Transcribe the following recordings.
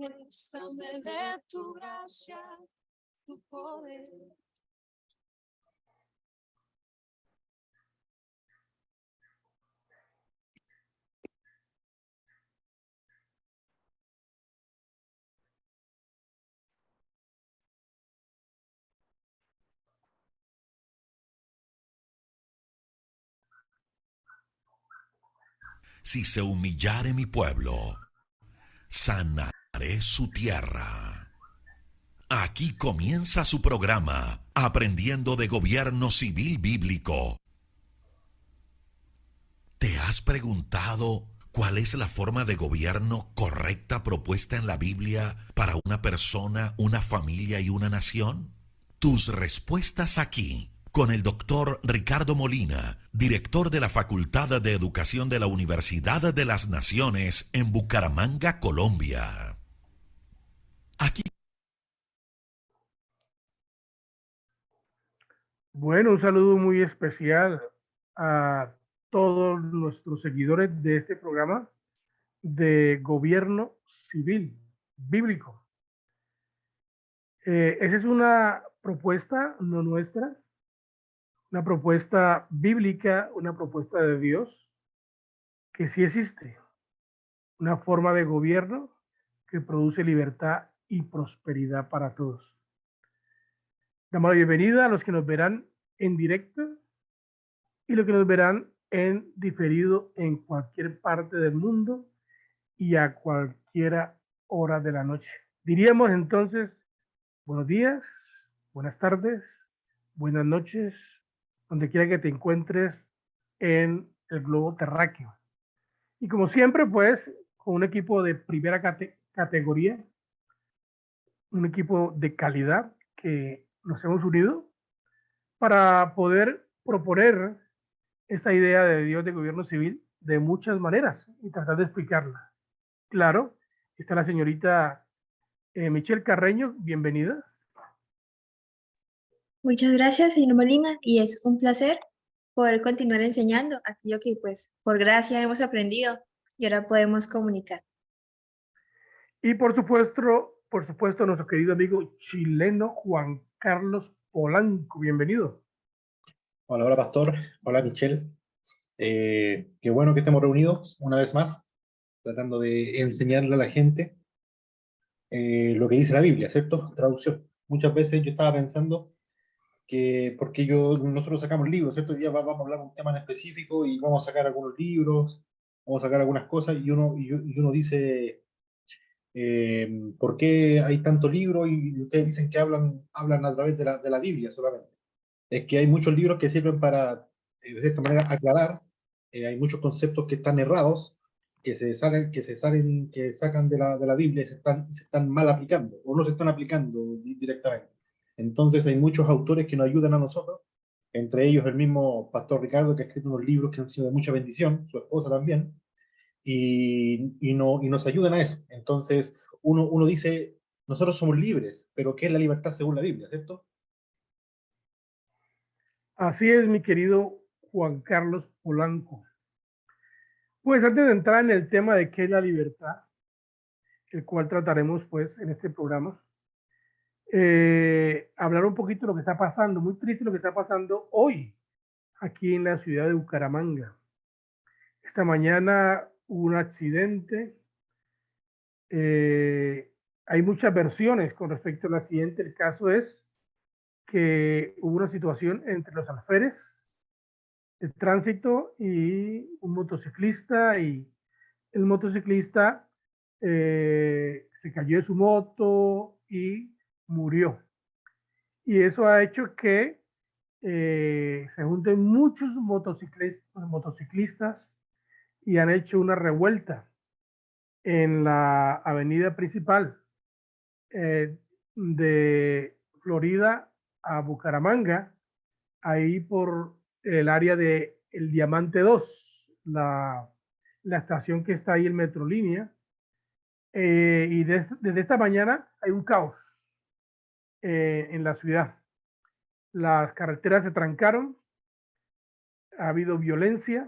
Muéstrame de tu gracia, tu poder. Si se humillare mi pueblo, sanaré su tierra. Aquí comienza su programa, Aprendiendo de Gobierno Civil Bíblico. ¿Te has preguntado cuál es la forma de gobierno correcta propuesta en la Biblia para una persona, una familia y una nación? Tus respuestas aquí, con el doctor Ricardo Molina, director de la Facultad de Educación de la Universidad de las Naciones en Bucaramanga, Colombia. Aquí. Bueno, un saludo muy especial a todos nuestros seguidores de este programa de gobierno civil bíblico. Esa es una propuesta no nuestra, una propuesta bíblica, una propuesta de Dios, que sí existe, una forma de gobierno que produce libertad y prosperidad para todos. Damos la bienvenida a los que nos verán en directo y los que nos verán en diferido en cualquier parte del mundo y a cualquier hora de la noche. Diríamos entonces, buenos días, buenas tardes, buenas noches, donde quiera que te encuentres en el globo terráqueo. Y como siempre, pues, con un equipo de primera categoría, un equipo de calidad que nos hemos unido para poder proponer esta idea de Dios de gobierno civil de muchas maneras y tratar de explicarla. Claro, está la señorita Michelle Carreño, bienvenida. Muchas gracias, señor Molina, y es un placer poder continuar enseñando aquello que, pues, por gracia hemos aprendido y ahora podemos comunicar. Y por supuesto, nuestro querido amigo chileno Juan Carlos Polanco, bienvenido. Hola, hola Pastor, hola Michelle. Qué bueno que estemos reunidos una vez más, tratando de enseñarle a la gente lo que dice la Biblia, ¿cierto? Traducción. Muchas veces yo estaba pensando que, porque nosotros sacamos libros, ¿cierto? Hoy día vamos a hablar de un tema en específico y vamos a sacar algunos libros, vamos a sacar algunas cosas y uno dice, ¿por qué hay tanto libro? Y ustedes dicen que hablan a través de la Biblia solamente. Es que hay muchos libros que sirven para, de esta manera, aclarar. Hay muchos conceptos que están errados, que sacan de la Biblia y se están mal aplicando, o no se están aplicando directamente. Entonces hay muchos autores que nos ayudan a nosotros, entre ellos el mismo Pastor Ricardo, que ha escrito unos libros que han sido de mucha bendición, su esposa también, y nos ayudan a eso. Entonces uno dice, nosotros somos libres, pero ¿qué es la libertad según la Biblia, cierto? Así es, mi querido Juan Carlos Polanco. Pues antes de entrar en el tema de qué es la libertad, el cual trataremos pues en este programa, hablar un poquito de lo que está pasando, muy triste lo que está pasando hoy aquí en la ciudad de Bucaramanga. Esta mañana hubo un accidente, hay muchas versiones con respecto al accidente. El caso es que hubo una situación entre los alférez de tránsito y un motociclista, y el motociclista se cayó de su moto y murió. Y eso ha hecho que se junten muchos motociclistas y han hecho una revuelta en la avenida principal de Florida a Bucaramanga, ahí por el área de El Diamante 2, la estación que está ahí en Metrolínea. Y desde esta mañana hay un caos en la ciudad. Las carreteras se trancaron, ha habido violencia,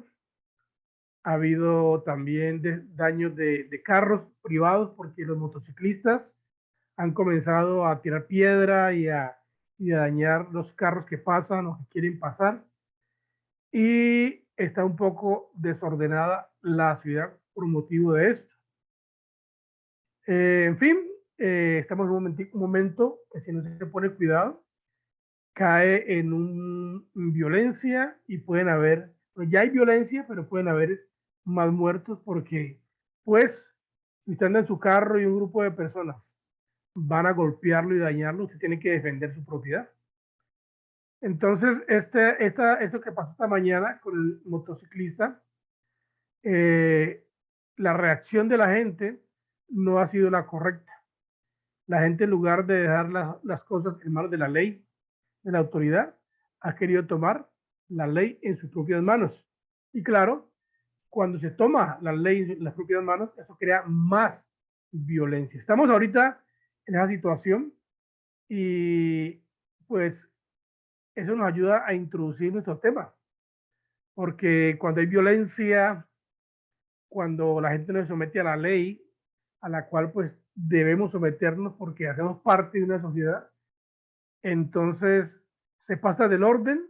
Ha habido también daños de carros privados porque los motociclistas han comenzado a tirar piedra y a dañar los carros que pasan o que quieren pasar. Y está un poco desordenada la ciudad por motivo de esto. En fin, estamos en un momento que si no se pone cuidado, cae en violencia y pueden haber, pues ya hay violencia, pero pueden haber más muertos porque, pues, si usted anda en su carro y un grupo de personas van a golpearlo y dañarlo, usted tiene que defender su propiedad. Entonces, esto que pasó esta mañana con el motociclista, la reacción de la gente no ha sido la correcta. La gente, en lugar de dejar las cosas en manos de la ley, de la autoridad, ha querido tomar la ley en sus propias manos. Y claro, cuando se toma la ley en las propias manos, eso crea más violencia. Estamos ahorita en esa situación y pues eso nos ayuda a introducir nuestro tema, porque cuando hay violencia, cuando la gente no se somete a la ley, a la cual pues debemos someternos porque hacemos parte de una sociedad, entonces se pasa del orden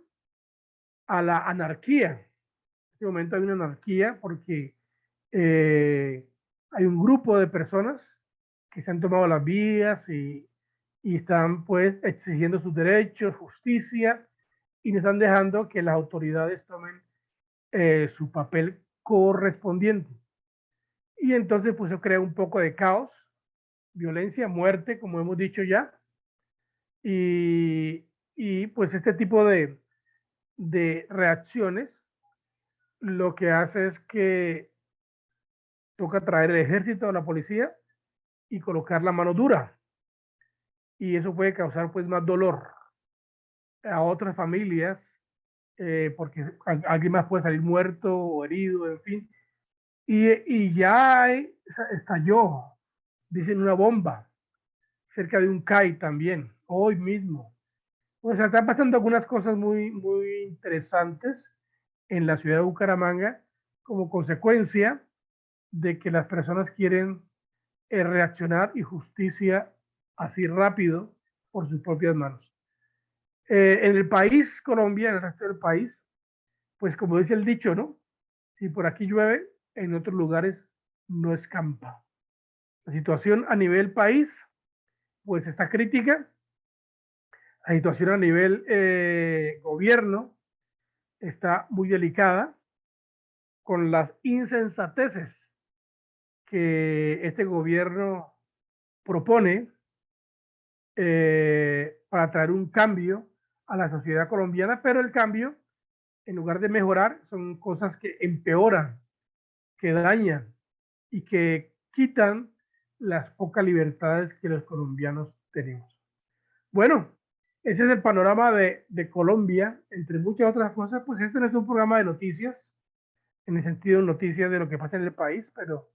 a la anarquía. En este momento hay una anarquía porque hay un grupo de personas que se han tomado las vías y están pues exigiendo sus derechos, justicia, y no están dejando que las autoridades tomen su papel correspondiente. Y entonces pues eso crea un poco de caos, violencia, muerte, como hemos dicho ya, y pues este tipo de reacciones lo que hace es que toca traer el ejército o la policía y colocar la mano dura. Y eso puede causar pues más dolor a otras familias, porque alguien más puede salir muerto o herido, en fin. Y ya estalló, dicen, una bomba cerca de un CAI también, hoy mismo. O sea, están pasando algunas cosas muy interesantes en la ciudad de Bucaramanga como consecuencia de que las personas quieren reaccionar y justicia así rápido por sus propias manos. En el país, Colombia, en el resto del país, pues como dice el dicho, ¿no? Si por aquí llueve, en otros lugares no escampa. La situación a nivel país, pues está crítica. La situación a nivel gobierno está muy delicada con las insensateces que este gobierno propone para traer un cambio a la sociedad colombiana, pero el cambio, en lugar de mejorar, son cosas que empeoran, que dañan y que quitan las pocas libertades que los colombianos tenemos. Bueno, ese es el panorama de Colombia, entre muchas otras cosas. Pues este no es un programa de noticias, en el sentido de noticias de lo que pasa en el país, pero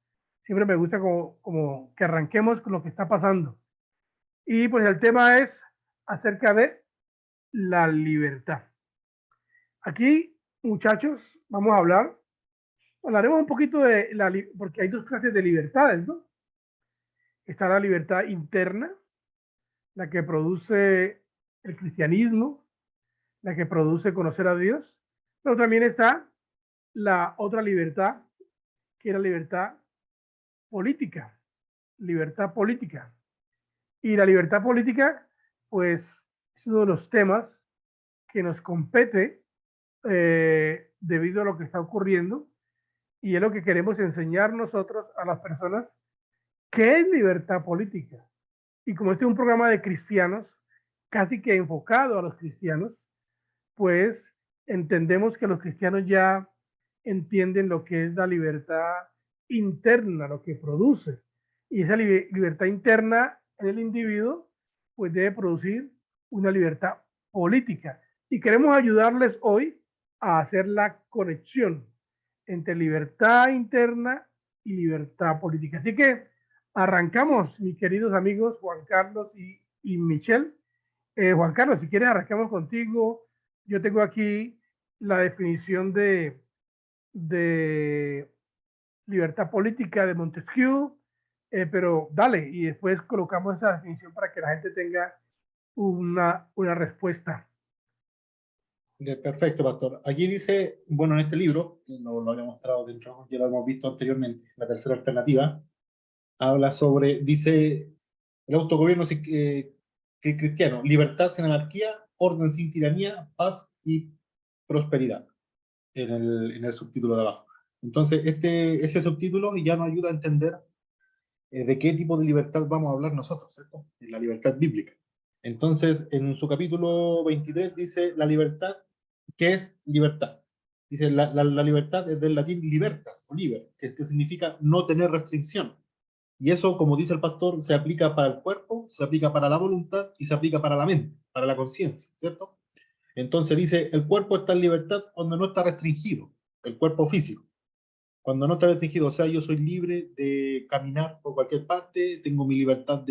siempre me gusta como que arranquemos con lo que está pasando. Y pues el tema es acerca de la libertad. Aquí, muchachos, vamos a hablaremos un poquito de porque hay dos clases de libertades, ¿no? Está la libertad interna, la que produce el cristianismo, la que produce conocer a Dios, pero también está la otra libertad, que es la libertad política, libertad política. Y la libertad política, pues, es uno de los temas que nos compete debido a lo que está ocurriendo, y es lo que queremos enseñar nosotros a las personas, qué es libertad política. Y como este es un programa de cristianos, casi que enfocado a los cristianos, pues entendemos que los cristianos ya entienden lo que es la libertad interna, lo que produce. Y esa libertad interna en el individuo, pues debe producir una libertad política. Y queremos ayudarles hoy a hacer la conexión entre libertad interna y libertad política. Así que arrancamos, mis queridos amigos Juan Carlos y Michelle. Juan Carlos, si quieres arrancamos contigo. Yo tengo aquí la definición de libertad política de Montesquieu, pero dale, y después colocamos esa definición para que la gente tenga una respuesta. Perfecto, pastor. Aquí dice, bueno, en este libro, que lo había mostrado dentro, ya lo hemos visto anteriormente, la tercera alternativa, habla sobre, dice, el autogobierno que cristiano, libertad sin anarquía, orden sin tiranía, paz y prosperidad, en el subtítulo de abajo. Entonces, ese subtítulo ya nos ayuda a entender de qué tipo de libertad vamos a hablar nosotros, ¿cierto? De la libertad bíblica. Entonces, en su capítulo 23 dice, la libertad, ¿qué es libertad? Dice, la libertad es del latín libertas, o liber, que significa no tener restricción. Y eso, como dice el pastor, se aplica para el cuerpo, se aplica para la voluntad y se aplica para la mente, para la conciencia, ¿cierto? Entonces dice, el cuerpo está en libertad cuando no está restringido, el cuerpo físico. Cuando no está restringido, o sea, yo soy libre de caminar por cualquier parte, tengo mi libertad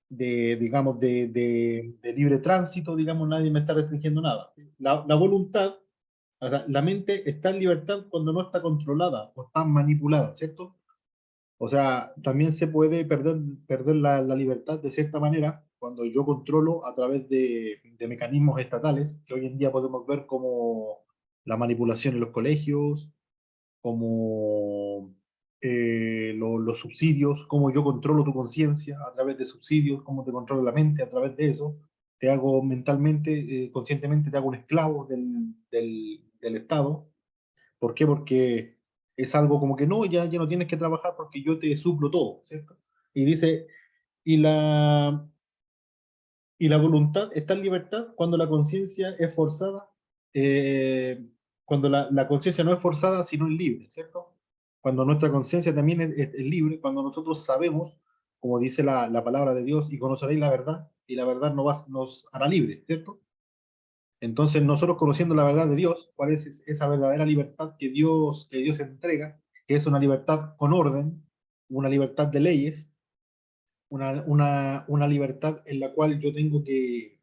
digamos, de libre tránsito, digamos, nadie me está restringiendo nada. La voluntad, o sea, la mente está en libertad cuando no está controlada o está manipulada, ¿cierto? O sea, también se puede perder la libertad de cierta manera cuando yo controlo a través de mecanismos estatales que hoy en día podemos ver como la manipulación en los colegios, como los subsidios, cómo yo controlo tu conciencia a través de subsidios, cómo te controlo la mente a través de eso. Te hago mentalmente, conscientemente, te hago un esclavo del Estado. ¿Por qué? Porque es algo como que no, ya no tienes que trabajar porque yo te suplo todo, ¿cierto? Y dice, y la, y la voluntad está en libertad cuando la conciencia es forzada, eh, cuando la conciencia no es forzada, sino es libre, ¿cierto? Cuando nuestra conciencia también es libre, cuando nosotros sabemos, como dice la palabra de Dios, y conoceréis la verdad, y la verdad nos hará libres, ¿cierto? Entonces, nosotros conociendo la verdad de Dios, cuál es esa verdadera libertad que Dios entrega, que es una libertad con orden, una libertad de leyes, una libertad en la cual yo tengo que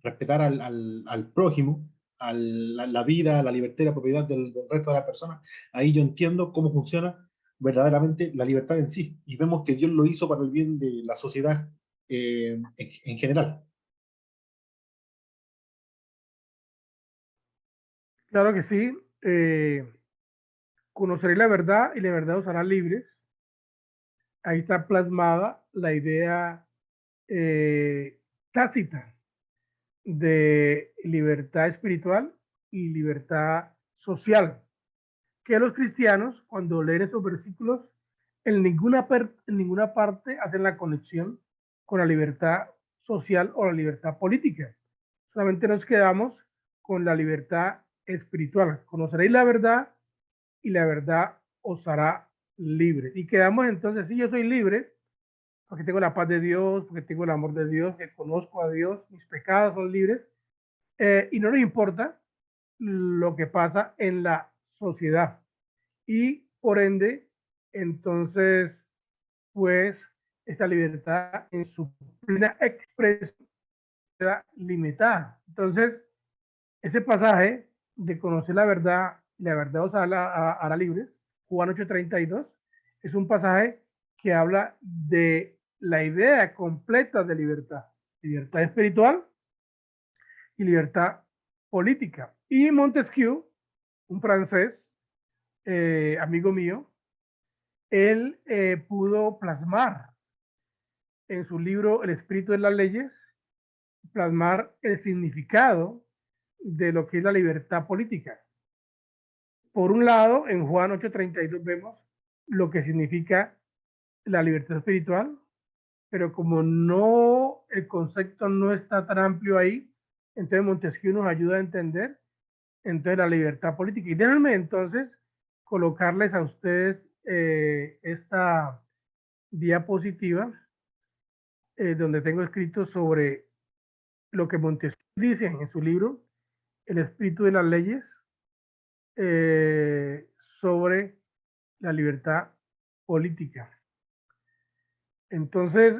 respetar al prójimo, la vida, la libertad y la propiedad del resto de las personas. Ahí yo entiendo cómo funciona verdaderamente la libertad en sí. Y vemos que Dios lo hizo para el bien de la sociedad en general. Claro que sí. Conoceréis la verdad y la verdad os hará libres. Ahí está plasmada la idea tácita de libertad espiritual y libertad social, que los cristianos, cuando leen estos versículos, en ninguna parte hacen la conexión con la libertad social o la libertad política. Solamente nos quedamos con la libertad espiritual. Conoceréis la verdad y la verdad os hará libre. Y quedamos entonces, si yo soy libre, porque tengo la paz de Dios, porque tengo el amor de Dios, que conozco a Dios, mis pecados son libres, y no nos importa lo que pasa en la sociedad. Y por ende, entonces, pues, esta libertad en su plena expresión queda limitada. Entonces, ese pasaje de conocer la verdad os hará libres, Juan 8:32, es un pasaje que habla de la idea completa de libertad, libertad espiritual y libertad política. Y Montesquieu, un francés, amigo mío, él pudo plasmar en su libro El espíritu de las leyes, plasmar el significado de lo que es la libertad política. Por un lado, en Juan 8:32 vemos lo que significa la libertad espiritual, pero como no, el concepto no está tan amplio ahí, entonces Montesquieu nos ayuda a entender entonces la libertad política. Y déjenme entonces colocarles a ustedes esta diapositiva donde tengo escrito sobre lo que Montesquieu dice en su libro El espíritu de las leyes, eh, sobre la libertad política. Entonces,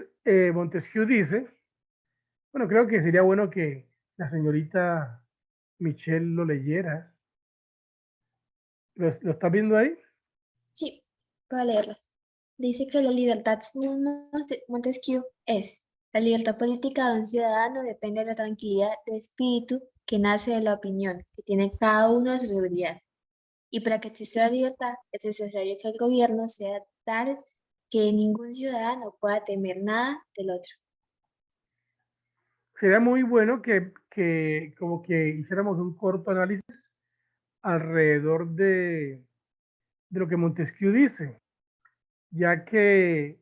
Montesquieu dice, bueno, creo que sería bueno que la señorita Michelle lo leyera. ¿Lo está viendo ahí? Sí. Voy a leerlo. Dice que la libertad, según Montesquieu, es la libertad política de un ciudadano depende de la tranquilidad de espíritu que nace de la opinión que tiene cada uno de su seguridad. Y para que exista la libertad, es necesario que el gobierno sea tal que ningún ciudadano pueda temer nada del otro. Sería muy bueno que como que hiciéramos un corto análisis alrededor de lo que Montesquieu dice, ya que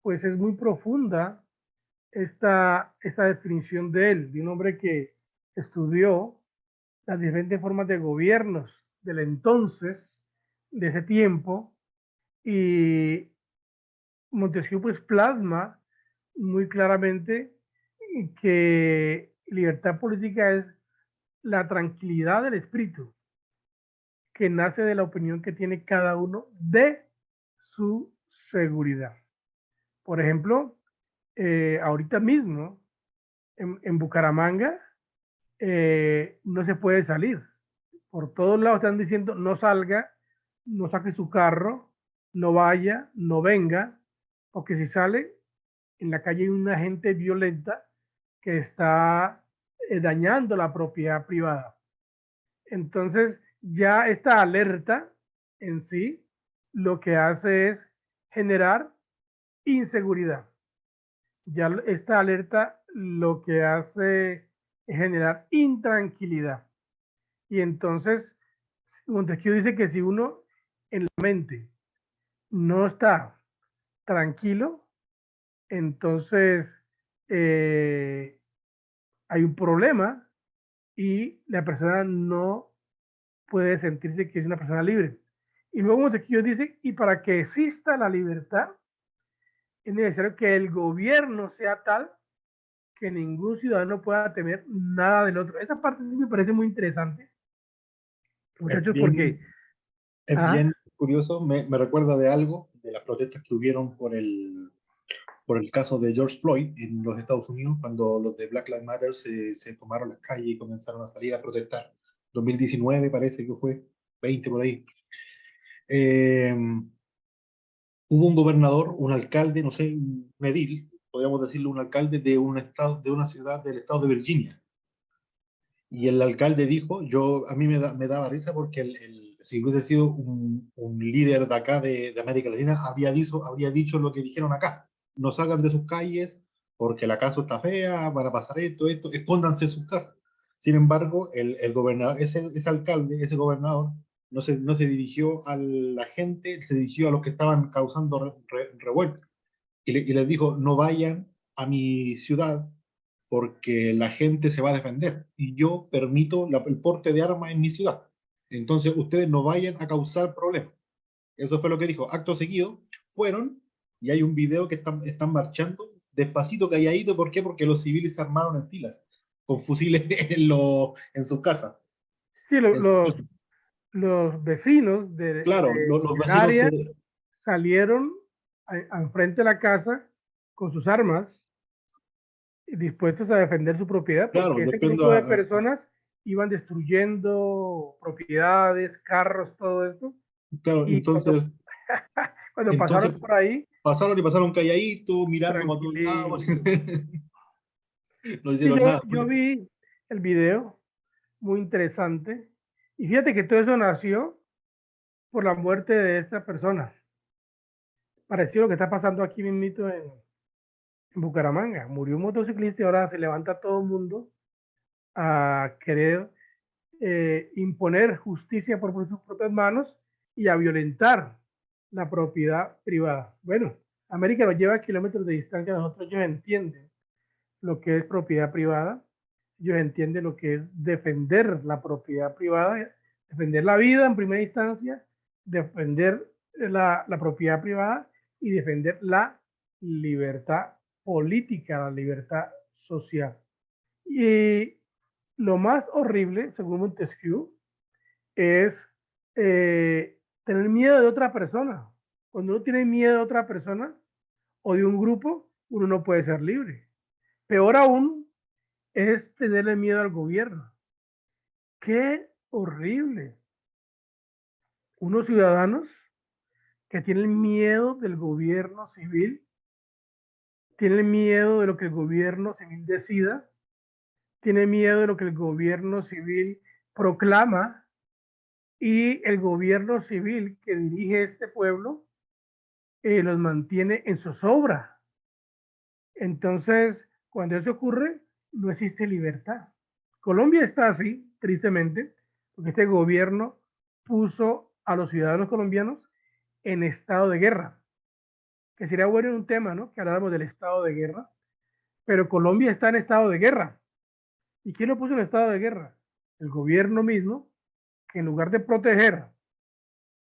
pues es muy profunda esta definición de él, de un hombre que estudió las diferentes formas de gobiernos del entonces, de ese tiempo, y Montesquieu pues plasma muy claramente que libertad política es la tranquilidad del espíritu que nace de la opinión que tiene cada uno de su seguridad. Por ejemplo, ahorita mismo en Bucaramanga no se puede salir. Por todos lados están diciendo no salga, no saque su carro, no vaya, no venga, porque si sale, en la calle hay una gente violenta que está dañando la propiedad privada. Entonces, ya esta alerta en sí lo que hace es generar inseguridad. Ya esta alerta lo que hace es generar intranquilidad. Y entonces, Montesquieu dice que si uno en la mente no está tranquilo, entonces hay un problema y la persona no puede sentirse que es una persona libre. Y luego Montesquieu dice, y para que exista la libertad, es necesario que el gobierno sea tal que ningún ciudadano pueda temer nada del otro. Esa parte sí me parece muy interesante, Es muchachos, porque bien, es ah, bien curioso, me recuerda de algo, de las protestas que hubieron por el caso de George Floyd en los Estados Unidos, cuando los de Black Lives Matter se tomaron las calles y comenzaron a salir a protestar. 2019 parece que fue, 20 por ahí. Eh, Hubo un gobernador, un alcalde, no sé, un edil, podríamos decirlo, un alcalde de un estado, de una ciudad del estado de Virginia. Y el alcalde dijo, a mí me daba risa porque si hubiese sido un líder de acá de América Latina, habría dicho lo que dijeron acá. No salgan de sus calles porque la casa está fea, van a pasar esto, escóndanse en sus casas. Sin embargo, el gobernador, ese alcalde, ese gobernador, no se dirigió a la gente, se dirigió a los que estaban causando revuelta. Y les dijo, no vayan a mi ciudad porque la gente se va a defender y yo permito el porte de armas en mi ciudad. Entonces ustedes no vayan a causar problemas. Eso fue lo que dijo. Acto seguido, fueron y hay un video que están marchando despacito, calladito. ¿Por qué? Porque los civiles se armaron en filas con fusiles en sus casas. sí, En sus casas. los vecinos Claro, los del vecinos área salieron al frente de la casa con sus armas dispuestos a defender su propiedad, claro, porque ese depende grupo de personas iban destruyendo propiedades, carros, todo esto, claro, y cuando pasaron entonces por ahí, pasaron calladito, mirando para todos lados. tranquilitos. No Sí, hicieron nada. yo vi el video, muy interesante, y fíjate que todo eso nació por la muerte de esta persona, parecido a lo que está pasando aquí mismito en Bucaramanga. Murió un motociclista y ahora se levanta todo el mundo a querer imponer justicia por sus propias manos y a violentar la propiedad privada. Bueno, América nos lleva a kilómetros de distancia, nosotros ellos entienden lo que es propiedad privada, ellos entienden lo que es defender la propiedad privada, defender la vida en primera instancia, defender la propiedad privada y defender la libertad política, la libertad social. Y lo más horrible, según Montesquieu, es tener miedo de otra persona. Cuando uno tiene miedo de otra persona o de un grupo, uno no puede ser libre. Peor aún es tenerle miedo al gobierno. ¡Qué horrible! Unos ciudadanos que tienen miedo del gobierno civil, tienen miedo de lo que el gobierno civil decida, tienen miedo de lo que el gobierno civil proclama, y el gobierno civil que dirige este pueblo los mantiene en zozobra. Entonces, cuando eso ocurre, no existe libertad. Colombia está así, tristemente, porque este gobierno puso a los ciudadanos colombianos en estado de guerra, que sería bueno en un tema, ¿no? Que habláramos del estado de guerra, pero Colombia está en estado de guerra. ¿Y quién lo puso en estado de guerra? El gobierno mismo, que en lugar de proteger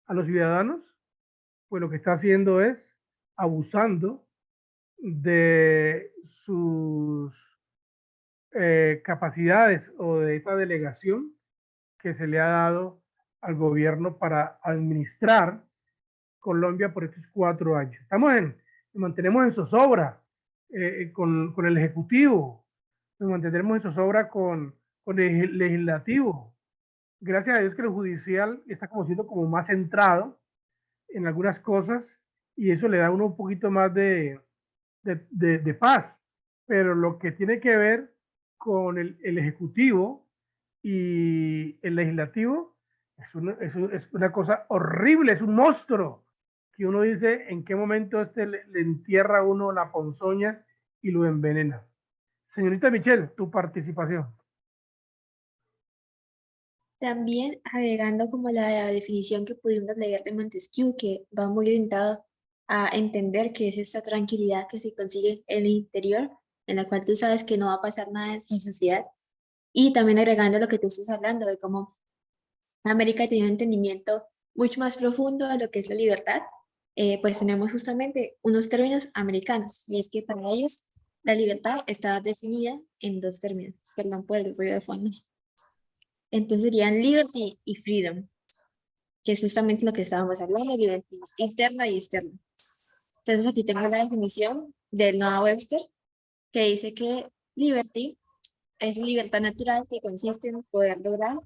a los ciudadanos, pues lo que está haciendo es abusando de sus capacidades o de esa delegación que se le ha dado al gobierno para administrar Colombia por estos 4 años. Nos mantenemos en zozobra con el Ejecutivo, nos mantenemos en zozobra con el Legislativo. Gracias a Dios que el Judicial está como siendo como más centrado en algunas cosas y eso le da a uno un poquito más de paz. Pero lo que tiene que ver con el Ejecutivo y el Legislativo es una cosa horrible, es un monstruo que uno dice en qué momento le entierra a uno la ponzoña y lo envenena. Señorita Michelle, tu participación. También agregando como la definición que pudimos leer de Montesquieu, que va muy orientado a entender que es esta tranquilidad que se consigue en el interior, en la cual tú sabes que no va a pasar nada en tu sociedad. Y también agregando lo que tú estás hablando de cómo América tiene un entendimiento mucho más profundo de lo que es la libertad, pues tenemos justamente unos términos americanos, y es que para ellos la libertad está definida en 2 términos, perdón por el ruido de fondo. Entonces serían liberty y freedom, que es justamente lo que estábamos hablando, libertad interna y externa. Entonces aquí tengo la definición del Noah Webster, que dice que liberty es libertad natural que consiste en poder lograr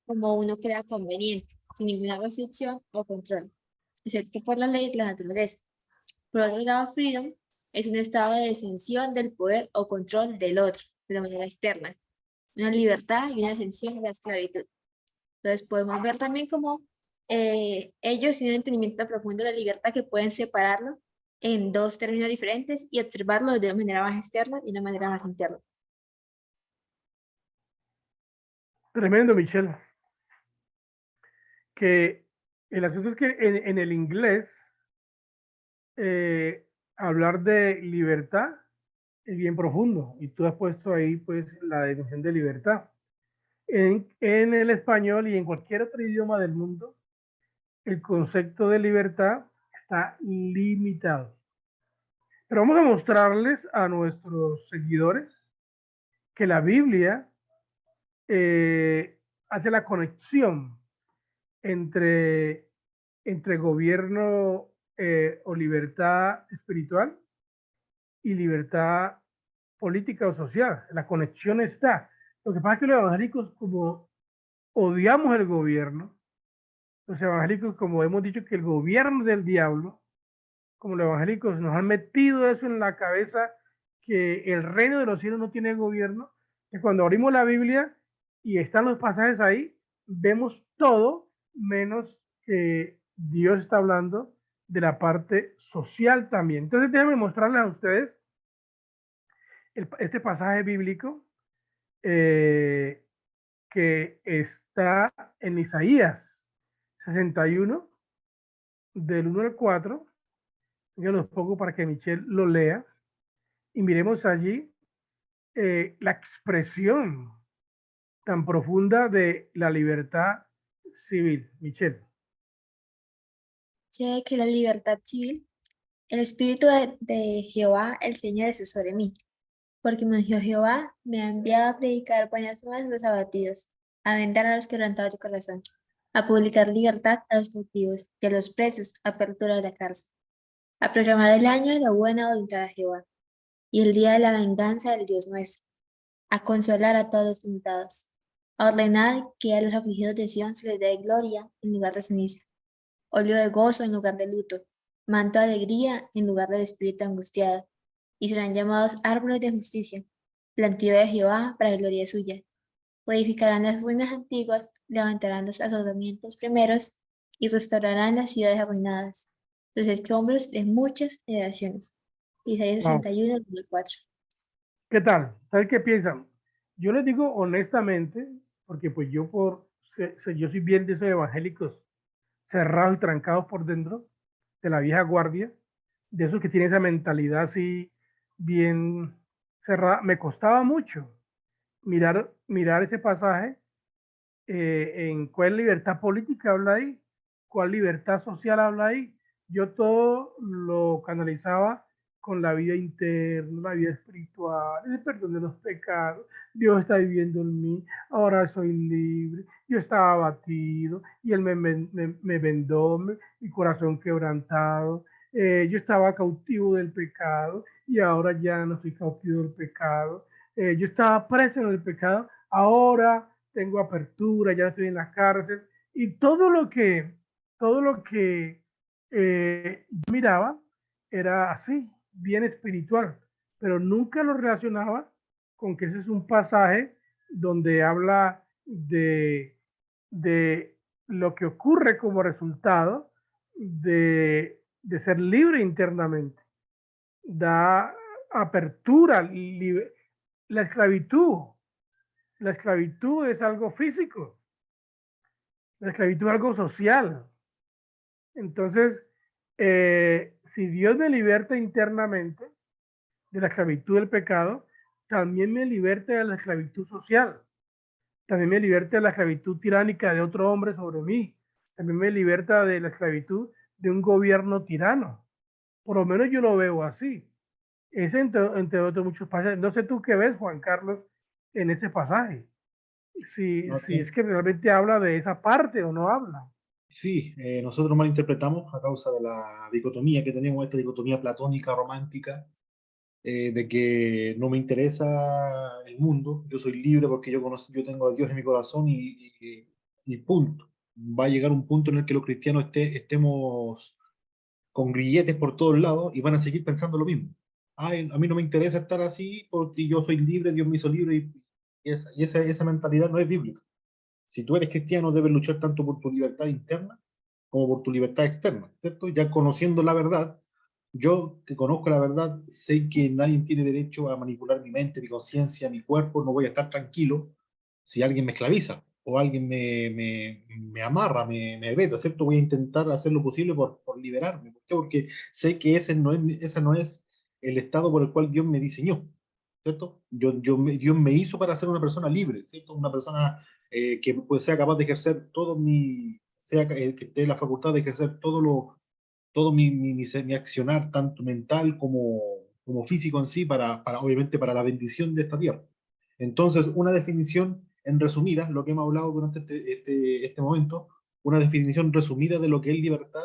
como uno crea conveniente, sin ninguna restricción o control, excepto por la ley de la naturaleza. Por otro lado, freedom es un estado de exención del poder o control del otro, de la manera externa, una libertad y una exención de la esclavitud. Entonces podemos ver también cómo ellos tienen un entendimiento profundo de la libertad que pueden separarlo en 2 términos diferentes y observarlo de una manera más externa y de una manera más interna. Tremendo, Michelle. Que el asunto es que en el inglés hablar de libertad es bien profundo y tú has puesto ahí pues la definición de libertad. En el español y en cualquier otro idioma del mundo, el concepto de libertad está limitado. Pero vamos a mostrarles a nuestros seguidores que la Biblia hace la conexión entre gobierno o libertad espiritual y libertad política o social. La conexión está. Lo que pasa es que los evangélicos, como odiamos el gobierno, los evangélicos, como hemos dicho que el gobierno es del diablo, como los evangélicos nos han metido eso en la cabeza, que el reino de los cielos no tiene gobierno, que cuando abrimos la Biblia y están los pasajes ahí, vemos todo menos que Dios está hablando de la parte social también. Entonces déjenme mostrarles a ustedes este pasaje bíblico que está en Isaías 61, del 1 al 4. Yo los pongo para que Michelle lo lea y miremos allí la expresión tan profunda de la libertad civil. Michelle. Sé que la libertad civil, el Espíritu de Jehová, el Señor, es sobre mí, porque me ungió Jehová, me ha enviado a predicar buenas nuevas a los abatidos, a vendar a los quebrantados de corazón, a publicar libertad a los cautivos y a los presos, apertura de la cárcel, a proclamar el año de la buena voluntad de Jehová y el día de la venganza del Dios nuestro, a consolar a todos los limitados, a ordenar que a los afligidos de Sión se les dé gloria en lugar de ceniza, óleo de gozo en lugar de luto, manto de alegría en lugar del espíritu angustiado, y serán llamados árboles de justicia, plantío de Jehová para gloria suya. Modificarán las ruinas antiguas, levantarán los asolamientos primeros y restaurarán las ciudades arruinadas, los escombros de muchas generaciones. Isaías Wow. 61, 4. ¿Qué tal? ¿Sabes qué piensan? Yo les digo honestamente, porque pues yo yo soy bien de esos evangélicos cerrados y trancados por dentro, de la vieja guardia, de esos que tienen esa mentalidad así bien cerrada. Me costaba mucho mirar ese pasaje, en cuál libertad política habla ahí, cuál libertad social habla ahí. Yo todo lo canalizaba con la vida interna, la vida espiritual, el perdón de los pecados. Dios está viviendo en mí, ahora soy libre. Yo estaba abatido y Él me vendó mi corazón quebrantado. Yo estaba cautivo del pecado y ahora ya no estoy cautivo del pecado. Yo estaba preso en el pecado, ahora tengo apertura, ya estoy en la cárcel, y todo lo que yo miraba era así, bien espiritual, pero nunca lo relacionaba con que ese es un pasaje donde habla de lo que ocurre como resultado de ser libre internamente. Da apertura, la esclavitud. La esclavitud es algo físico, la esclavitud es algo social. Entonces, si Dios me liberta internamente de la esclavitud del pecado, también me liberta de la esclavitud social, también me liberta de la esclavitud tiránica de otro hombre sobre mí, también me liberta de la esclavitud de un gobierno tirano. Por lo menos yo lo veo así. Es entre otros muchos pasajes. No sé tú qué ves, Juan Carlos, en ese pasaje. No, Si es que realmente habla de esa parte o no habla. sí, nosotros malinterpretamos a causa de la dicotomía que tenemos, esta dicotomía platónica, romántica, de que no me interesa el mundo, yo soy libre porque yo tengo a Dios en mi corazón y punto. Va a llegar un punto en el que los cristianos estemos con grilletes por todos lados y van a seguir pensando lo mismo. Ay, a mí no me interesa estar así porque yo soy libre, Dios me hizo libre esa mentalidad no es bíblica. Si tú eres cristiano, debes luchar tanto por tu libertad interna como por tu libertad externa, ¿cierto? Ya conociendo la verdad, yo que conozco la verdad, sé que nadie tiene derecho a manipular mi mente, mi conciencia, mi cuerpo, no voy a estar tranquilo si alguien me esclaviza o alguien me amarra, me veta, ¿cierto? Voy a intentar hacer lo posible por liberarme. ¿Por qué? Porque sé que ese no es el estado por el cual Dios me diseñó, ¿cierto? Dios me hizo para ser una persona libre, ¿cierto? Una persona que pues, sea capaz de ejercer que tenga la facultad de ejercer todo mi accionar, tanto mental como físico en sí, obviamente para la bendición de esta tierra. Entonces, una definición en resumida, lo que hemos hablado durante este momento, una definición resumida de lo que es libertad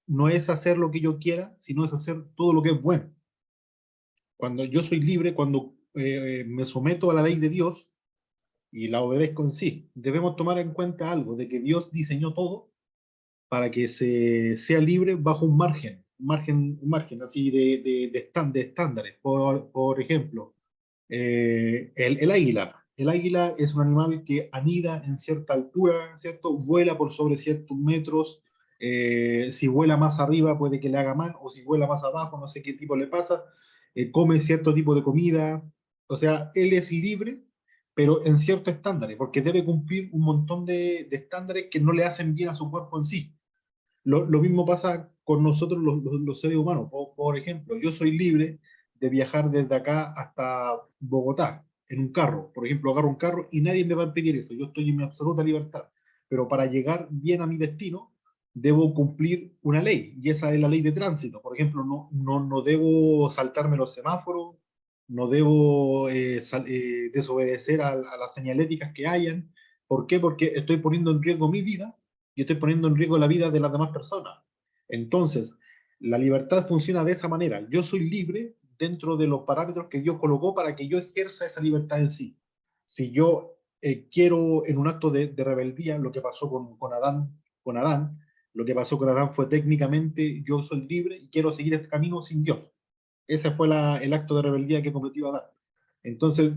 no es hacer lo que yo quiera, sino es hacer todo lo que es bueno. Cuando yo soy libre, cuando me someto a la ley de Dios, y la obedezco en sí. Debemos tomar en cuenta algo, de que Dios diseñó todo para que sea libre bajo un margen así de estándares. Por ejemplo, el águila. El águila es un animal que anida en cierta altura, ¿cierto? Vuela por sobre ciertos metros. Si vuela más arriba puede que le haga mal, o si vuela más abajo, no sé qué tipo le pasa. Come cierto tipo de comida. O sea, él es libre, pero en ciertos estándares, porque debe cumplir un montón de estándares que no le hacen bien a su cuerpo en sí. Lo mismo pasa con nosotros los seres humanos. Por ejemplo, yo soy libre de viajar desde acá hasta Bogotá en un carro. Por ejemplo, agarro un carro y nadie me va a impedir eso. Yo estoy en mi absoluta libertad. Pero para llegar bien a mi destino, debo cumplir una ley, y esa es la ley de tránsito. Por ejemplo, no debo saltarme los semáforos, no debo desobedecer a las señaléticas que hayan. ¿Por qué? Porque estoy poniendo en riesgo mi vida y estoy poniendo en riesgo la vida de las demás personas. Entonces, la libertad funciona de esa manera. Yo soy libre dentro de los parámetros que Dios colocó para que yo ejerza esa libertad en sí. Si yo quiero, en un acto de rebeldía, lo que pasó con Adán, Lo que pasó con Adán fue técnicamente, yo soy libre y quiero seguir este camino sin Dios. Ese fue el acto de rebeldía que cometió Adán. Entonces,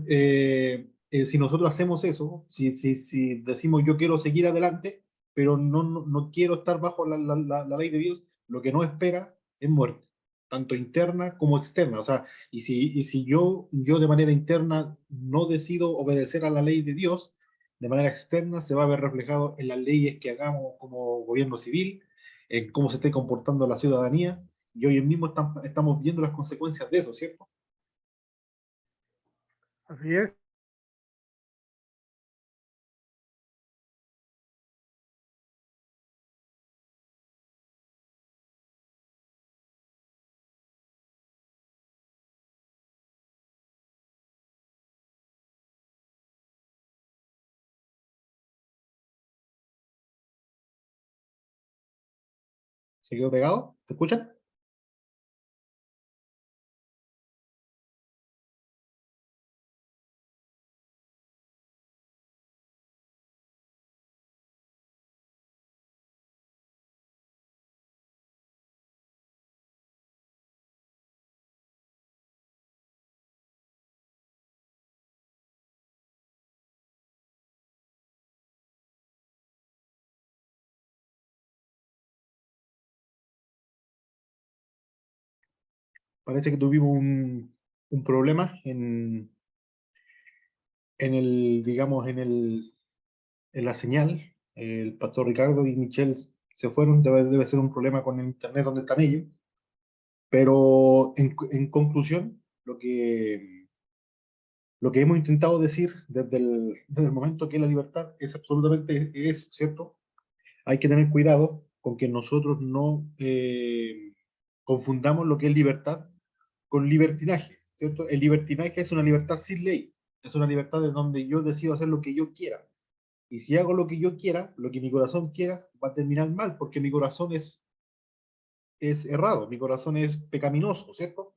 si nosotros hacemos eso, si decimos yo quiero seguir adelante, pero no quiero estar bajo la ley de Dios, lo que no espera es muerte, tanto interna como externa. O sea, y si yo de manera interna no decido obedecer a la ley de Dios, de manera externa se va a ver reflejado en las leyes que hagamos como gobierno civil, en cómo se esté comportando la ciudadanía, y hoy mismo estamos viendo las consecuencias de eso, ¿cierto? Así es. ¿Se quedó pegado? ¿Te escuchan? Parece que tuvimos un problema digamos, en la señal. El pastor Ricardo y Michelle se fueron, debe ser un problema con el internet donde están ellos. Pero en conclusión, lo que hemos intentado decir desde el momento que la libertad es absolutamente eso, ¿cierto? Hay que tener cuidado con que nosotros no confundamos lo que es libertad con libertinaje, ¿cierto? El libertinaje es una libertad sin ley, es una libertad en donde yo decido hacer lo que yo quiera. Y si hago lo que yo quiera, lo que mi corazón quiera, va a terminar mal, porque mi corazón es errado, mi corazón es pecaminoso, ¿cierto?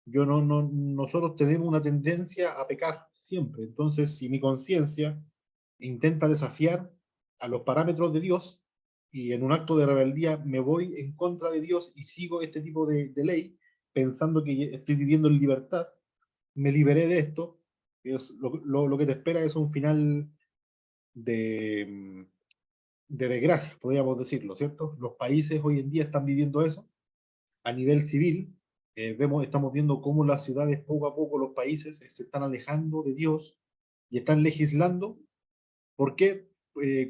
Nosotros tenemos una tendencia a pecar siempre. Entonces, si mi conciencia intenta desafiar a los parámetros de Dios y en un acto de rebeldía me voy en contra de Dios y sigo este tipo de ley, pensando que estoy viviendo en libertad, me liberé de esto, lo que te espera es un final de, de desgracia, podríamos decirlo, ¿cierto? Los países hoy en día están viviendo eso a nivel civil. Estamos viendo cómo las ciudades, poco a poco, los países se están alejando de Dios y están legislando. ¿Por qué?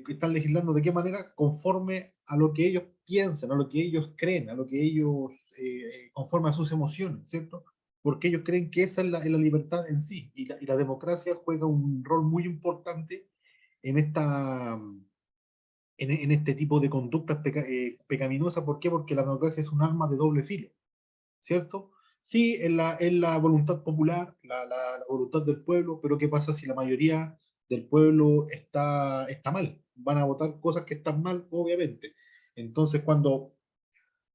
Están legislando de qué manera, conforme a lo que ellos piensan, a lo que ellos creen, a lo que ellos, conforme a sus emociones, ¿cierto? Porque ellos creen que esa es la libertad en sí, y la democracia juega un rol muy importante en este tipo de conductas pecaminosas. ¿Por qué? Porque la democracia es un arma de doble filo, ¿cierto? Sí, en la voluntad popular, la voluntad del pueblo, pero ¿qué pasa si la mayoría del pueblo está mal? Van a votar cosas que están mal, obviamente. Entonces, cuando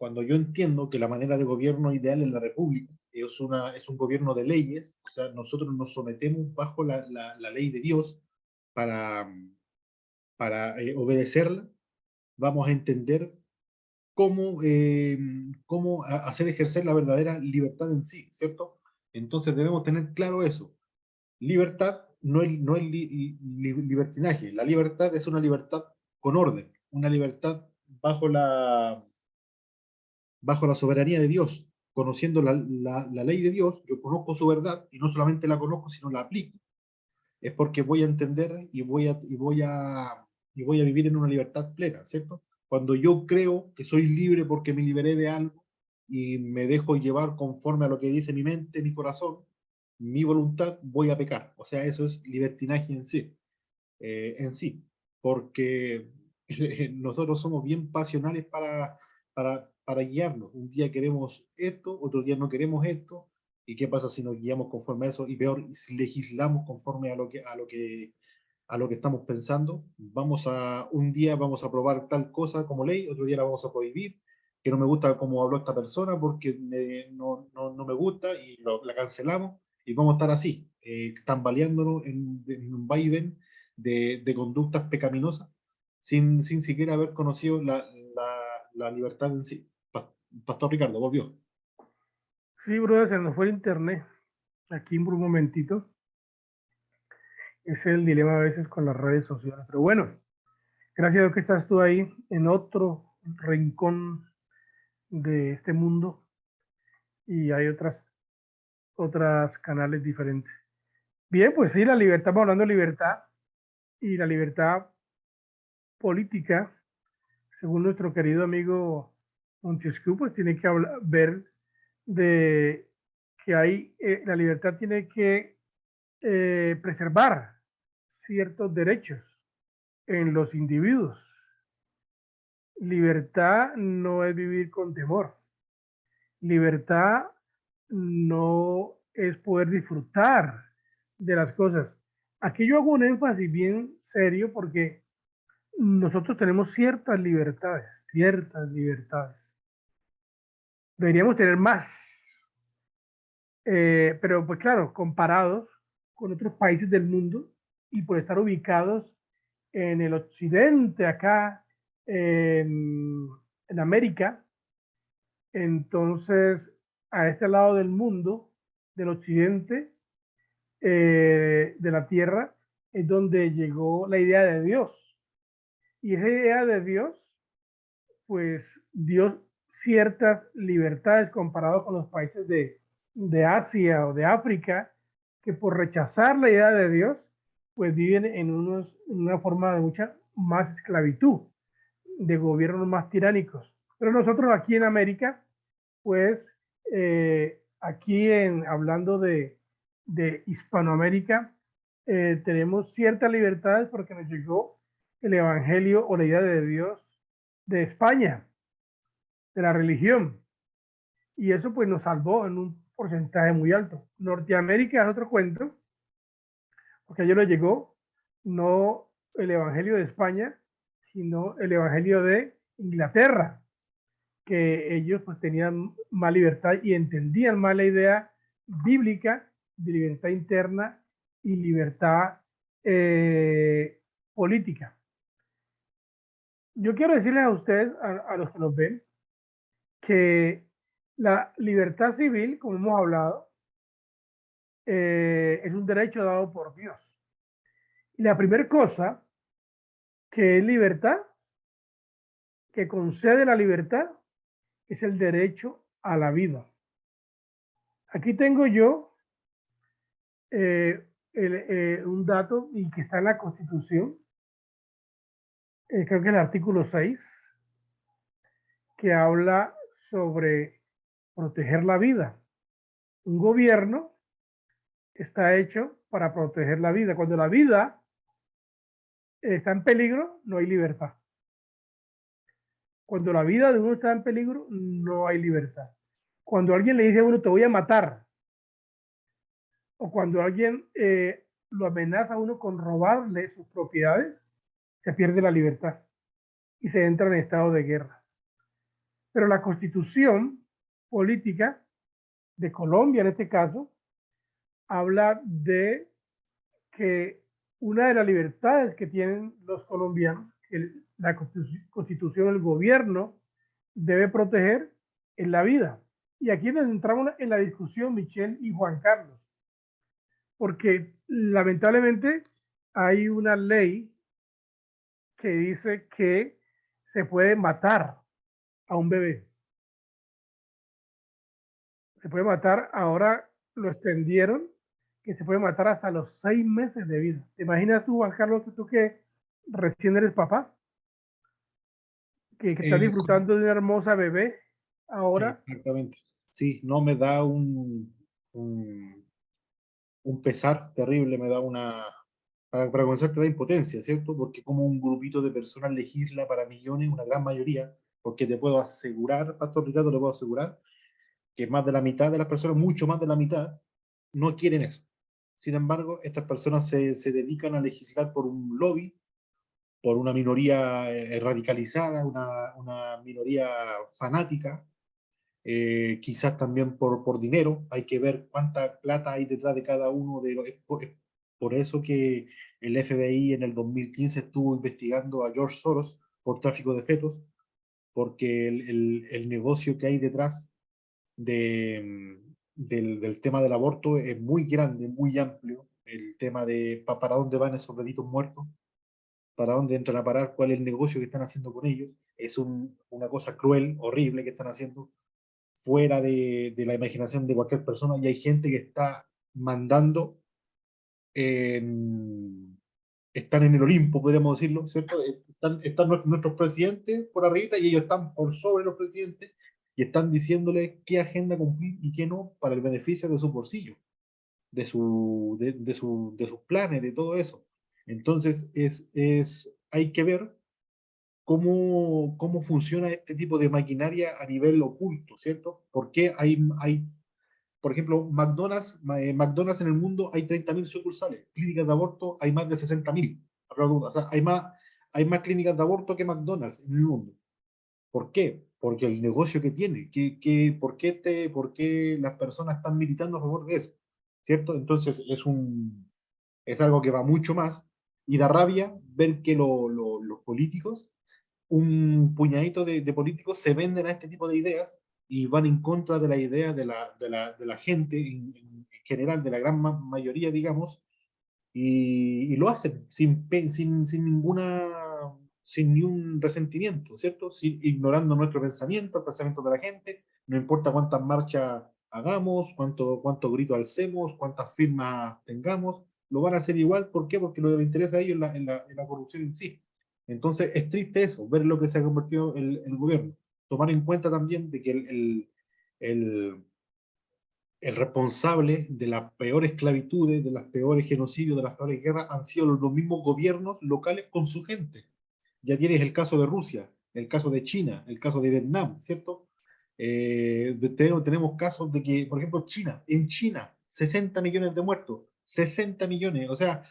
yo entiendo que la manera de gobierno ideal en la República es un gobierno de leyes, o sea, nosotros nos sometemos bajo la ley de Dios para, para obedecerla, vamos a entender cómo hacer ejercer la verdadera libertad en sí, ¿cierto? Entonces debemos tener claro eso. Libertad no es libertinaje. La libertad es una libertad con orden, una libertad bajo bajo la soberanía de Dios. Conociendo la ley de Dios, yo conozco su verdad y no solamente la conozco, sino la aplico. Es porque voy a entender y voy a vivir en una libertad plena, ¿cierto? Cuando yo creo que soy libre porque me liberé de algo y me dejo llevar conforme a lo que dice mi mente, mi corazón, mi voluntad, voy a pecar. O sea, eso es libertinaje en sí, porque nosotros somos bien pasionales para guiarnos. Un día queremos esto, otro día no queremos esto, y qué pasa si nos guiamos conforme a eso, y peor, si legislamos conforme a lo que estamos pensando. Un día vamos a aprobar tal cosa como ley, otro día la vamos a prohibir, que no me gusta cómo habló esta persona porque no me gusta y la cancelamos, y vamos a estar así, tambaleándonos en un vaivén de conductas pecaminosas sin siquiera haber conocido la libertad en sí. Pastor Ricardo, volvió. Sí, brother, se nos fue el internet. Aquí por un momentito. Ese es el dilema a veces con las redes sociales. Pero bueno, gracias a Dios que estás tú ahí en otro rincón de este mundo y hay otras canales diferentes. Bien, pues sí, la libertad, estamos hablando de libertad y la libertad política, según nuestro querido amigo Montesquieu, pues tiene que ver de que la libertad tiene que preservar ciertos derechos en los individuos. Libertad no es vivir con temor. Libertad no es poder disfrutar de las cosas. Aquí yo hago un énfasis bien serio porque nosotros tenemos ciertas libertades, ciertas libertades. Deberíamos tener más, pero pues claro, comparados con otros países del mundo y por estar ubicados en el occidente acá, en América, entonces a este lado del mundo, del occidente, de la tierra, es donde llegó la idea de Dios. Y esa idea de Dios, pues dio ciertas libertades comparado con los países de Asia o de África, que por rechazar la idea de Dios, pues viven en una forma de mucha más esclavitud, de gobiernos más tiránicos. Pero nosotros aquí en América, pues hablando de Hispanoamérica, tenemos ciertas libertades porque nos llegó el Evangelio o la idea de Dios de España, de la religión. Y eso pues nos salvó en un porcentaje muy alto. Norteamérica es otro cuento, porque a ellos les llegó no el Evangelio de España, sino el Evangelio de Inglaterra, que ellos pues tenían más libertad y entendían más la idea bíblica de libertad interna y libertad política. Yo quiero decirles a ustedes, a los que nos ven, que la libertad civil, como hemos hablado, es un derecho dado por Dios. Y la primera cosa que es libertad, que concede la libertad, es el derecho a la vida. Aquí tengo yo un dato y que está en la Constitución, creo que el artículo 6, que habla sobre proteger la vida. Un gobierno está hecho para proteger la vida. Cuando la vida está en peligro, no hay libertad. Cuando la vida de uno está en peligro, no hay libertad. Cuando alguien le dice a uno, te voy a matar, o cuando alguien lo amenaza a uno con robarle sus propiedades, se pierde la libertad y se entra en estado de guerra. Pero la Constitución política de Colombia, en este caso, habla de que una de las libertades que tienen los colombianos, que la Constitución, el gobierno debe proteger, es la vida. Y aquí nos entramos en la discusión, Michelle y Juan Carlos, porque lamentablemente hay una ley que dice que se puede matar a un bebé. Se puede matar, ahora lo extendieron, que se puede matar hasta los 6 meses de vida. ¿Te imaginas tú, Juan Carlos, tú que recién eres papá? Que estás disfrutando de una hermosa bebé ahora. Exactamente. Sí, no me da un pesar terrible, me da para comenzar te da impotencia, ¿cierto? Porque como un grupito de personas legisla para millones, una gran mayoría, porque te puedo asegurar, Pastor Ricardo, le puedo asegurar, que más de la mitad de las personas, mucho más de la mitad, no quieren eso. Sin embargo, estas personas se dedican a legislar por un lobby, por una minoría radicalizada, una minoría fanática, quizás también por dinero. Hay que ver cuánta plata hay detrás de cada uno de los... Por eso que el FBI en el 2015 estuvo investigando a George Soros por tráfico de fetos, porque el negocio que hay detrás del tema del aborto es muy grande, muy amplio. El tema de para dónde van esos bebitos muertos, para dónde entran a parar, cuál es el negocio que están haciendo con ellos. Es una cosa cruel, horrible que están haciendo, fuera de la imaginación de cualquier persona, y hay gente que está mandando, están en el Olimpo, podríamos decirlo, ¿cierto? Están nuestros presidentes por arriba y ellos están por sobre los presidentes y están diciéndoles qué agenda cumplir y qué no para el beneficio de su bolsillo, de sus planes, de todo eso. Entonces, hay que ver cómo funciona este tipo de maquinaria a nivel oculto, ¿cierto? Porque por ejemplo, McDonald's en el mundo hay 30.000 sucursales, clínicas de aborto hay más de 60.000. O sea, hay más clínicas de aborto que McDonald's en el mundo. ¿Por qué? Porque el negocio que tiene, ¿por qué las personas están militando a favor de eso? ¿Cierto? Entonces es algo que va mucho más, y da rabia ver que los políticos, un puñadito de políticos se venden a este tipo de ideas y van en contra de la idea de la gente en general, de la gran mayoría, digamos, y lo hacen sin ni un resentimiento, ¿cierto? Ignorando nuestro pensamiento, el pensamiento de la gente, no importa cuántas marchas hagamos, cuánto grito alcemos, cuántas firmas tengamos, lo van a hacer igual. ¿Por qué? Porque lo que les interesa a ellos es la corrupción en sí. Entonces es triste eso, ver lo que se ha convertido el gobierno. Tomar en cuenta también de que el responsable de las peores esclavitudes, de los peores genocidios, de las peores guerras, han sido los mismos gobiernos locales con su gente. Ya tienes el caso de Rusia, el caso de China, el caso de Vietnam, ¿cierto? Tenemos casos de que, por ejemplo, en China, 60 millones de muertos, 60 millones, o sea,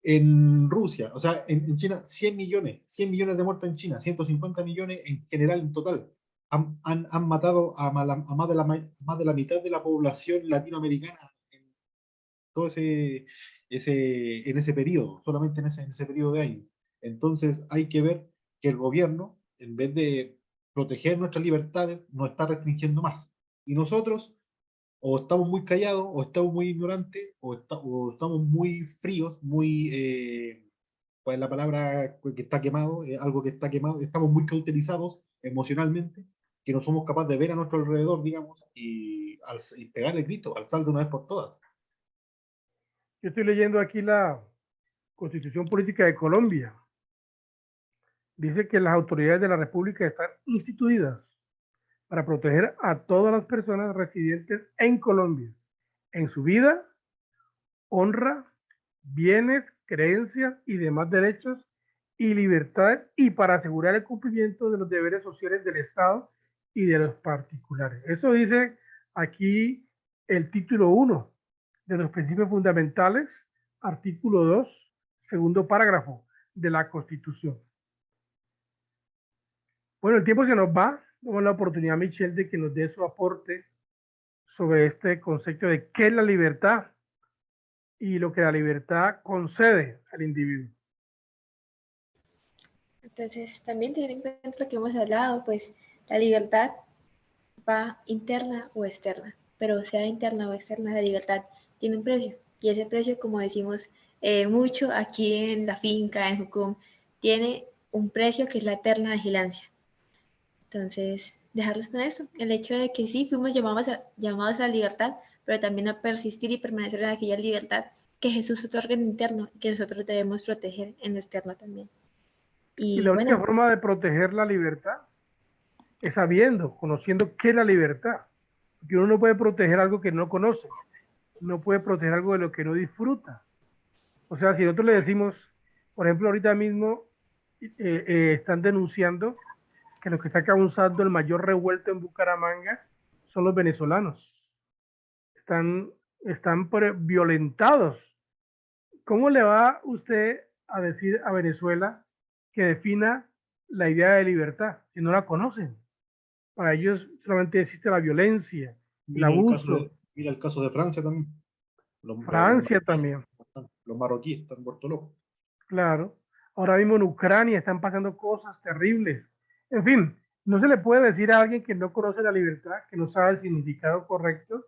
en Rusia, o sea, en China, 100 millones de muertos en China, 150 millones en general, en total. Han matado a más de la mitad de la población latinoamericana en todo en ese periodo, solamente en ese periodo de años. Entonces hay que ver que el gobierno, en vez de proteger nuestras libertades, nos está restringiendo más. Y nosotros o estamos muy callados, o estamos muy ignorantes, o estamos muy fríos, ¿cuál es la palabra que está quemado? Algo que está quemado, estamos muy cauterizados emocionalmente, que no somos capaces de ver a nuestro alrededor, digamos, y pegar el grito, alzar de una vez por todas. Yo estoy leyendo aquí la Constitución Política de Colombia. Dice que las autoridades de la República están instituidas para proteger a todas las personas residentes en Colombia, en su vida, honra, bienes, creencias y demás derechos y libertades, y para asegurar el cumplimiento de los deberes sociales del Estado y de los particulares. Eso dice aquí el título 1 de los principios fundamentales, artículo 2, segundo párrafo de la Constitución. Bueno, el tiempo se nos va. Damos la oportunidad a Michelle de que nos dé su aporte sobre este concepto de qué es la libertad y lo que la libertad concede al individuo. Entonces, también tener en cuenta lo que hemos hablado, pues la libertad va interna o externa, pero sea interna o externa, la libertad tiene un precio, y ese precio, como decimos mucho aquí en la finca, en Jucum, tiene un precio que es la eterna vigilancia. Entonces, dejarles con esto, el hecho de que sí, fuimos llamados a la libertad, pero también a persistir y permanecer en aquella libertad que Jesús otorga en interno, que nosotros debemos proteger en externo también. Y Y la única bueno, forma de proteger la libertad es sabiendo, conociendo qué es la libertad. Porque uno no puede proteger algo que no conoce, no puede proteger algo de lo que no disfruta. O sea, si nosotros le decimos, por ejemplo, ahorita mismo están denunciando que los que está causando el mayor revuelto en Bucaramanga son los venezolanos. Están violentados. ¿Cómo le va usted a decir a Venezuela que defina la idea de libertad si no la conocen? Para ellos solamente existe la violencia, el abuso. Mira el caso de Francia también. Francia también, Los marroquíes están vueltos locos. claro. Ahora mismo en Ucrania están pasando cosas terribles. En fin, No se le puede decir a alguien que no conoce la libertad, que no sabe el significado correcto,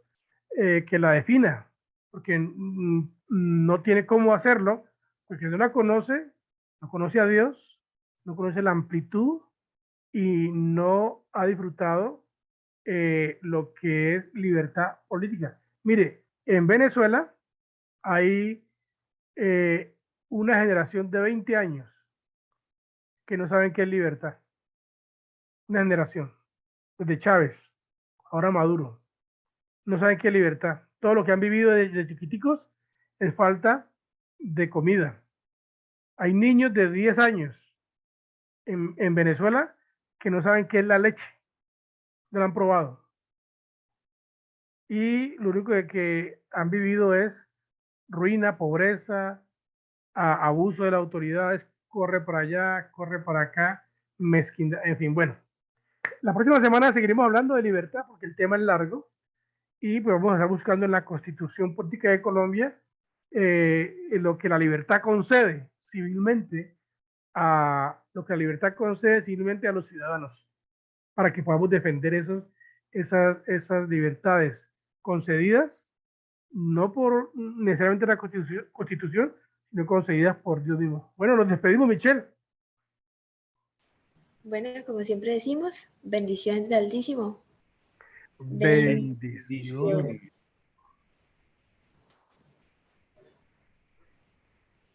que la defina, porque no tiene cómo hacerlo, porque no la conoce, no conoce a Dios, no conoce la amplitud y no ha disfrutado lo que es libertad política. Mire, en Venezuela hay una generación de 20 años que no saben qué es libertad. Una generación, desde Chávez, ahora Maduro, no saben qué es libertad. Todo lo que han vivido desde chiquiticos es falta de comida. Hay niños de 10 años en Venezuela que no saben qué es la leche, no la han probado. Y lo único que han vivido es ruina, pobreza, abuso de las autoridades, corre para allá, corre para acá, mezquindad, en fin, bueno. La próxima semana seguiremos hablando de libertad porque el tema es largo y pues vamos a estar buscando en la Constitución Política de Colombia lo que la libertad concede civilmente lo que la libertad concede civilmente a los ciudadanos para que podamos defender esas libertades concedidas no por necesariamente la Constitución, sino concedidas por Dios mismo. Bueno, nos despedimos, Michelle. Bueno, como siempre decimos, bendiciones del Altísimo. Bendiciones. Bendiciones.